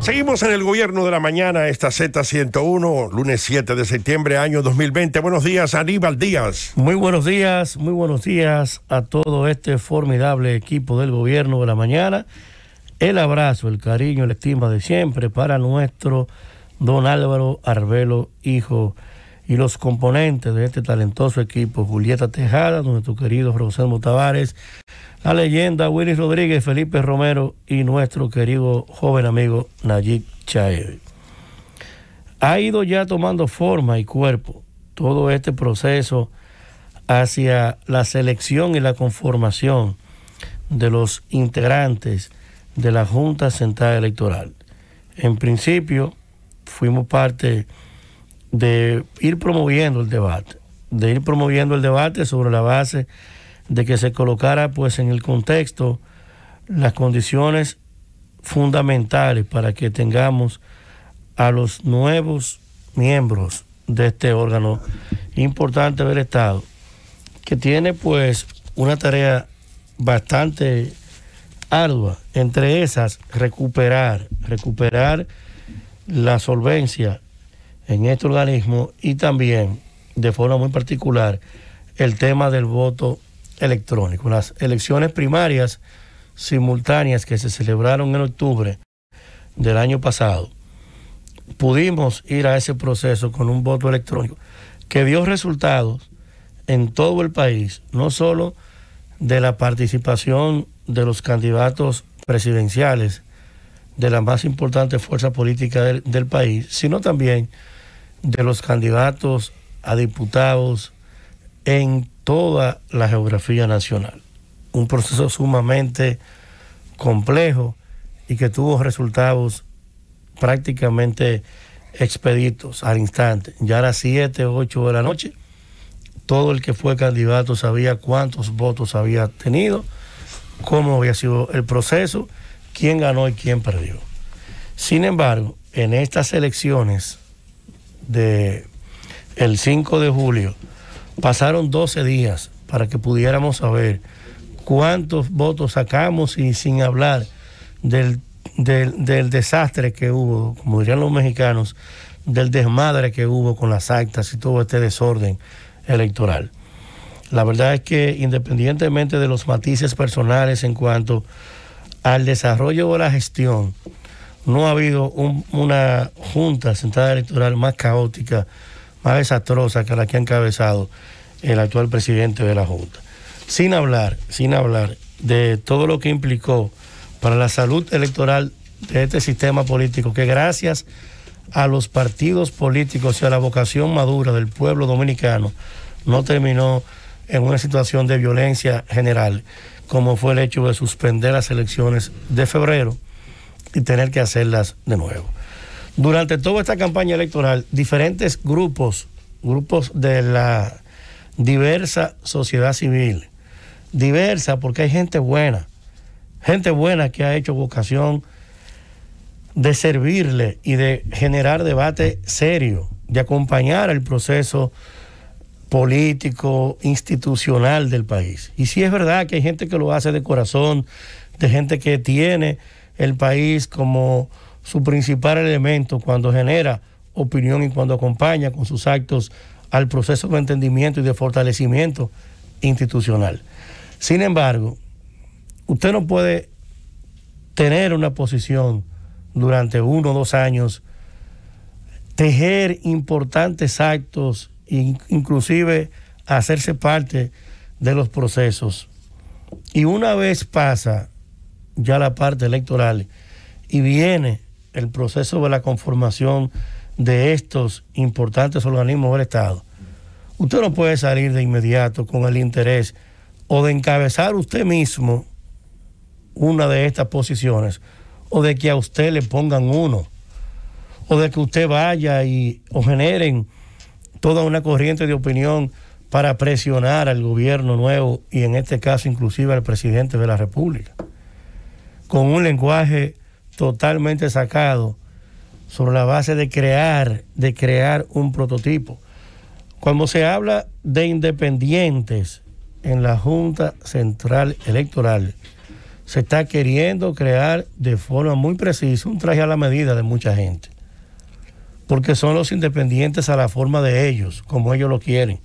Seguimos en el Gobierno de la Mañana, esta Z101, lunes 7 de septiembre, año 2020. Buenos días, Aníbal Díaz. Muy buenos días a todo este formidable equipo del Gobierno de la Mañana. El abrazo, el cariño, la estima de siempre para nuestro don Álvaro Arbelo, hijo, y los componentes de este talentoso equipo: Julieta Tejada, nuestro querido Roselmo Tavares, la leyenda Willy Rodríguez, Felipe Romero y nuestro querido joven amigo Nayib Chaev. Ha ido ya tomando forma y cuerpo todo este proceso hacia la selección y la conformación de los integrantes de la Junta Central Electoral. En principio, fuimos parte de ir promoviendo el debate, sobre la base de que se colocara pues en el contexto las condiciones fundamentales para que tengamos a los nuevos miembros de este órgano importante del Estado, que tiene pues una tarea bastante ardua, entre esas recuperar la solvencia en este organismo y también de forma muy particular el tema del voto electrónico. Las elecciones primarias simultáneas que se celebraron en octubre del año pasado, pudimos ir a ese proceso con un voto electrónico que dio resultados en todo el país, no solo de la participación de los candidatos presidenciales de la más importante fuerza política del país, sino también de los candidatos a diputados en toda la geografía nacional. Un proceso sumamente complejo y que tuvo resultados prácticamente expeditos al instante. Ya a las 7 o 8 de la noche, todo el que fue candidato sabía cuántos votos había tenido, cómo había sido el proceso, quién ganó y quién perdió. Sin embargo, en estas elecciones del 5 de julio, pasaron 12 días para que pudiéramos saber cuántos votos sacamos, y sin hablar del desastre que hubo, como dirían los mexicanos, del desmadre que hubo con las actas y todo este desorden electoral. La verdad es que, independientemente de los matices personales en cuanto al desarrollo de la gestión, no ha habido una Junta Central Electoral más caótica, más desastrosa que la que ha encabezado el actual presidente de la Junta. Sin hablar de todo lo que implicó para la salud electoral de este sistema político, que gracias a los partidos políticos y a la vocación madura del pueblo dominicano no terminó en una situación de violencia general, como fue el hecho de suspender las elecciones de febrero y tener que hacerlas de nuevo. Durante toda esta campaña electoral, diferentes grupos de la diversa sociedad civil, diversa porque hay gente buena que ha hecho vocación de servirle y de generar debate serio, de acompañar el proceso político, institucional del país. Y sí es verdad que hay gente que lo hace de corazón, de gente que tiene el país como su principal elemento cuando genera opinión y cuando acompaña con sus actos al proceso de entendimiento y de fortalecimiento institucional. Sin embargo, usted no puede tener una posición durante 1 o 2 años, tejer importantes actos, inclusive hacerse parte de los procesos, y una vez pasa ya la parte electoral y viene el proceso de la conformación de estos importantes organismos del Estado, usted no puede salir de inmediato con el interés o de encabezar usted mismo una de estas posiciones, o de que a usted le pongan uno, o de que usted vaya o generen toda una corriente de opinión para presionar al gobierno nuevo y en este caso inclusive al presidente de la República, con un lenguaje totalmente sacado sobre la base de crear un prototipo. Cuando se habla de independientes en la Junta Central Electoral, se está queriendo crear de forma muy precisa un traje a la medida de mucha gente, porque son los independientes a la forma de ellos, como ellos lo quieren.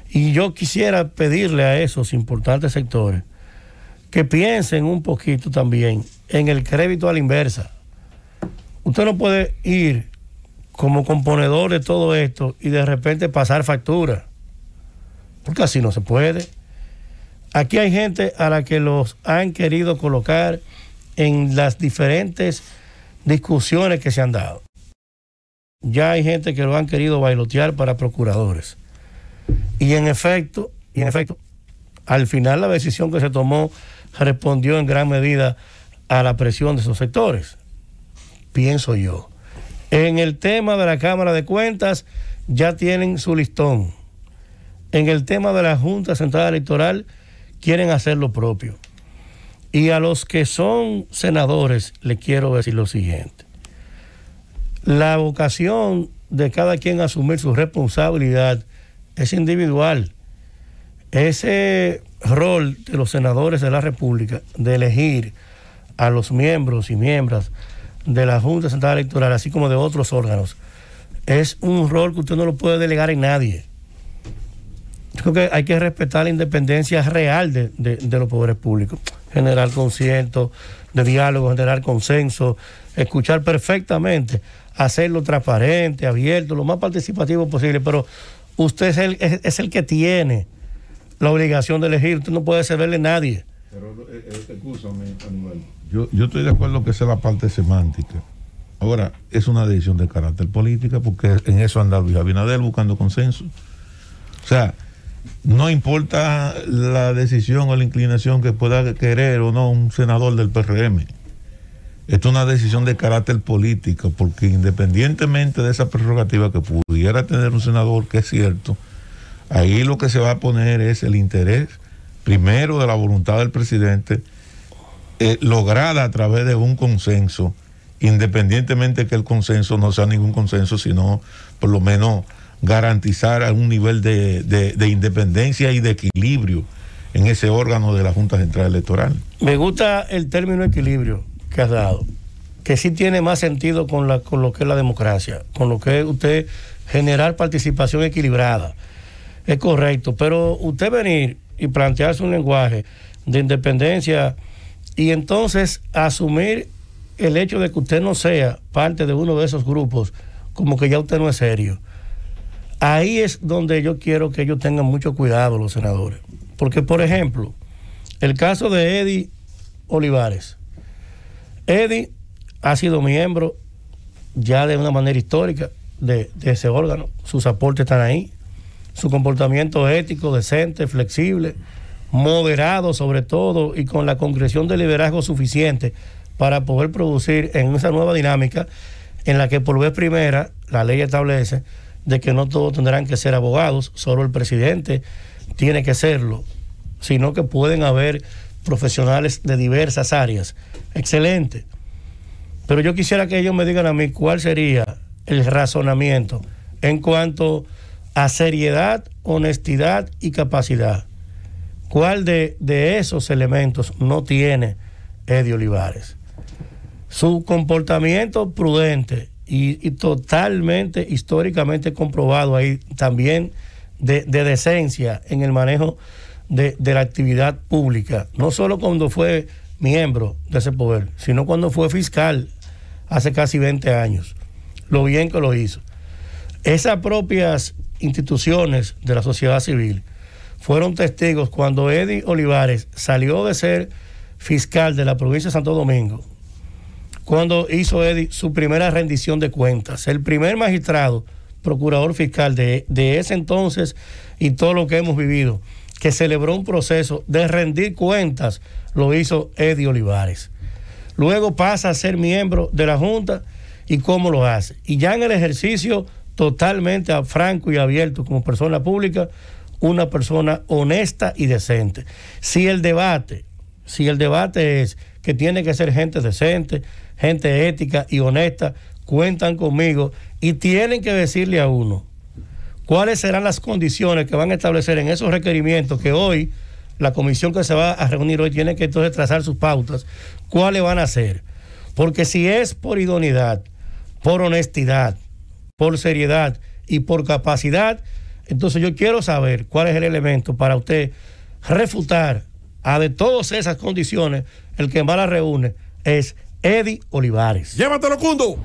Y yo quisiera pedirle a esos importantes sectores que piensen un poquito también en el crédito a la inversa. Usted no puede ir como componedor de todo esto y de repente pasar factura, porque así no se puede. Aquí hay gente a la que los han querido colocar en las diferentes discusiones que se han dado. Ya hay gente que lo han querido bailotear para procuradores. Y en efecto, al final la decisión que se tomó respondió en gran medida a la presión de esos sectores, pienso yo. En el tema de la Cámara de Cuentas ya tienen su listón. En el tema de la Junta Central Electoral quieren hacer lo propio. Y a los que son senadores les quiero decir lo siguiente. La vocación de cada quien asumir su responsabilidad es individual. Ese rol de los senadores de la República de elegir a los miembros y miembros de la Junta Central Electoral, así como de otros órganos, es un rol que usted no lo puede delegar en nadie. Yo creo que hay que respetar la independencia real de los poderes públicos, generar concierto de diálogo, generar consenso, escuchar perfectamente, hacerlo transparente, abierto, lo más participativo posible, pero usted es el que tiene la obligación de elegir, usted no puede cederle a nadie. Pero, escúchame, Manuel. Yo estoy de acuerdo que esa es la parte semántica. Ahora, es una decisión de carácter política, porque en eso anda Luis Abinader buscando consenso. O sea, no importa la decisión o la inclinación que pueda querer o no un senador del PRM. Esto es una decisión de carácter político, porque independientemente de esa prerrogativa que pudiera tener un senador, que es cierto, ahí lo que se va a poner es el interés, primero, de la voluntad del presidente, lograda a través de un consenso, independientemente que el consenso no sea ningún consenso, sino por lo menos garantizar un nivel de independencia y de equilibrio en ese órgano de la Junta Central Electoral. Me gusta el término equilibrio que has dado, que sí tiene más sentido con lo que es la democracia, con lo que es usted generar participación equilibrada. Es correcto, pero usted venir y plantearse un lenguaje de independencia y entonces asumir el hecho de que usted no sea parte de uno de esos grupos, como que ya usted no es serio. Ahí es donde yo quiero que ellos tengan mucho cuidado, los senadores. Porque, por ejemplo, el caso de Eddie Olivares. Eddie ha sido miembro ya de una manera histórica de ese órgano. Sus aportes están ahí. Su comportamiento ético, decente, flexible, moderado sobre todo, y con la concreción de liderazgo suficiente para poder producir en esa nueva dinámica en la que por vez primera la ley establece de que no todos tendrán que ser abogados, solo el presidente tiene que serlo, sino que pueden haber profesionales de diversas áreas. Excelente. Pero yo quisiera que ellos me digan a mí cuál sería el razonamiento en cuanto a seriedad, honestidad y capacidad. ¿Cuál de esos elementos no tiene Eddie Olivares? Su comportamiento prudente y totalmente históricamente comprobado ahí también de decencia en el manejo de la actividad pública, no solo cuando fue miembro de ese poder, sino cuando fue fiscal hace casi 20 años, lo bien que lo hizo. Esas propias instituciones de la sociedad civil fueron testigos cuando Eddie Olivares salió de ser fiscal de la provincia de Santo Domingo, cuando hizo Eddie su primera rendición de cuentas, el primer magistrado, procurador fiscal de ese entonces y todo lo que hemos vivido, que celebró un proceso de rendir cuentas, lo hizo Eddie Olivares. Luego pasa a ser miembro de la Junta, y cómo lo hace. Y ya en el ejercicio totalmente franco y abierto como persona pública, una persona honesta y decente. Si el debate es que tiene que ser gente decente, gente ética y honesta, cuentan conmigo y tienen que decirle a uno cuáles serán las condiciones que van a establecer en esos requerimientos que hoy la comisión que se va a reunir hoy tiene que entonces trazar sus pautas, cuáles van a ser. Porque si es por idoneidad, por honestidad, por seriedad y por capacidad, entonces yo quiero saber cuál es el elemento para usted refutar a de todas esas condiciones, el que más la reúne es Eddie Olivares. Llévatelo, Cundo.